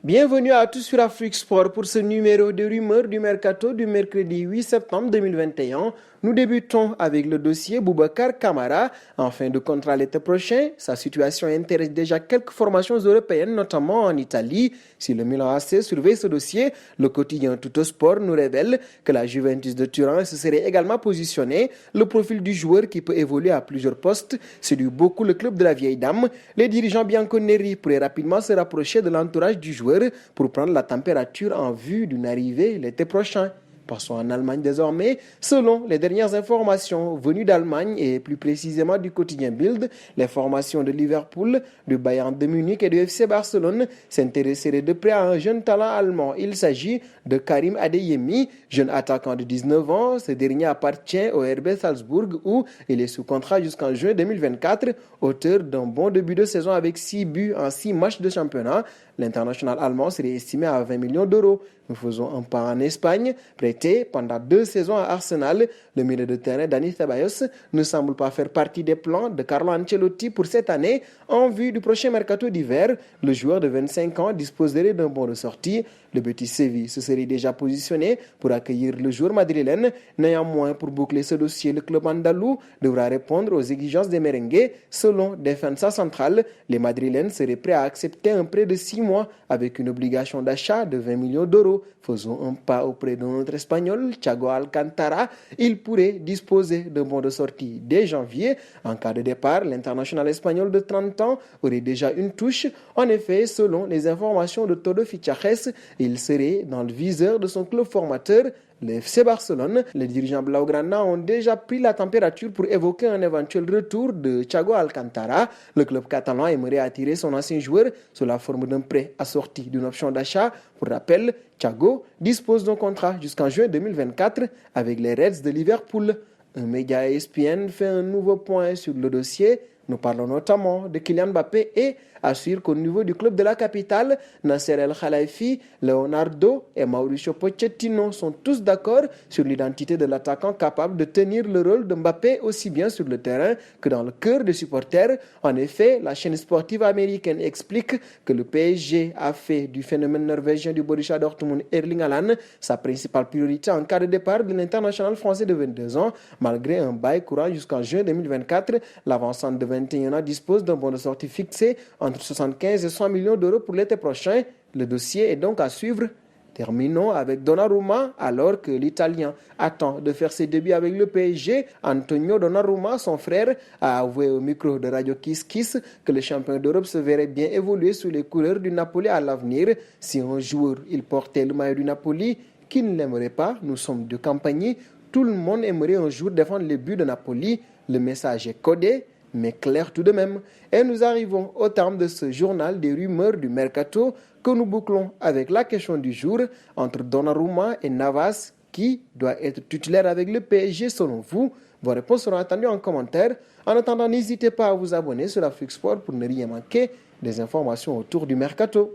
Bienvenue à tous sur Afrique Sport pour ce numéro de rumeurs du mercato du mercredi 8 septembre 2021. Nous débutons avec le dossier Boubacar Kamara. En fin de contrat l'été prochain, sa situation intéresse déjà quelques formations européennes, notamment en Italie. Si le Milan AC surveille ce dossier, le quotidien Tuttosport nous révèle que la Juventus de Turin se serait également positionnée. Le profil du joueur qui peut évoluer à plusieurs postes séduit beaucoup le club de la vieille dame. Les dirigeants bianconeri pourraient rapidement se rapprocher de l'entourage du joueur pour prendre la température en vue d'une arrivée l'été prochain. Passons en Allemagne désormais. Selon les dernières informations venues d'Allemagne et plus précisément du quotidien Bild, les formations de Liverpool, de Bayern de Munich et de FC Barcelone s'intéresseraient de près à un jeune talent allemand. Il s'agit de Karim Adeyemi, jeune attaquant de 19 ans. Ce dernier appartient au RB Salzbourg où il est sous contrat jusqu'en juin 2024, auteur d'un bon début de saison avec 6 buts en 6 matchs de championnat. L'international allemand serait estimé à 20 millions d'euros. Nous faisons un pas en Espagne. Prêté pendant 2 saisons à Arsenal, le milieu de terrain Dani Ceballos ne semble pas faire partie des plans de Carlo Ancelotti pour cette année. En vue du prochain mercato d'hiver, le joueur de 25 ans disposerait d'un bon de sortie. Le Betis Séville se serait déjà positionné pour accueillir le joueur madrilène. Néanmoins, pour boucler ce dossier, le club andalou devra répondre aux exigences des merengues. Selon Defensa Central, les madrilènes seraient prêts à accepter un prêt de 6 mois avec une obligation d'achat de 20 millions d'euros. Faisons un pas auprès de notre espagnol, Thiago Alcantara. Il pourrait disposer d'un bon de sortie dès janvier. En cas de départ, l'international espagnol de 30 ans aurait déjà une touche. En effet, selon les informations de Todo Fichajes, il serait dans le viseur de son club formateur, le FC Barcelone. Les dirigeants blaugrana ont déjà pris la température pour évoquer un éventuel retour de Thiago Alcantara. Le club catalan aimerait attirer son ancien joueur sous la forme d'un prêt assorti d'une option d'achat. Pour rappel, Thiago dispose d'un contrat jusqu'en juin 2024 avec les Reds de Liverpool. Un média ESPN fait un nouveau point sur le dossier. Nous parlons notamment de Kylian Mbappé et assure qu'au niveau du club de la capitale, Nasser El Khelaifi, Leonardo et Mauricio Pochettino sont tous d'accord sur l'identité de l'attaquant capable de tenir le rôle de Mbappé aussi bien sur le terrain que dans le cœur des supporters. En effet, la chaîne sportive américaine explique que le PSG a fait du phénomène norvégien du Borussia Dortmund Erling Haaland sa principale priorité en cas de départ de l'international français de 22 ans. Malgré un bail courant jusqu'en juin 2024, l'avancante de 21 ans dispose d'un bon de sortie fixé entre 75 et 100 millions d'euros pour l'été prochain. Le dossier est donc à suivre. Terminons avec Donnarumma. Alors que l'Italien attend de faire ses débuts avec le PSG, Antonio Donnarumma, son frère, a avoué au micro de Radio Kiss Kiss que le champion d'Europe se verrait bien évoluer sous les couleurs du Napoli à l'avenir. Si un jour il portait le maillot du Napoli, qui ne l'aimerait pas? Nous sommes de campagne. Tout le monde aimerait un jour défendre les buts de Napoli. Le message est codé, mais clair tout de même. Et nous arrivons au terme de ce journal des rumeurs du mercato que nous bouclons avec la question du jour entre Donnarumma et Navas. Qui doit être titulaire avec le PSG selon vous? Vos réponses seront attendues en commentaire. En attendant, n'hésitez pas à vous abonner sur Afrique Sport pour ne rien manquer des informations autour du mercato.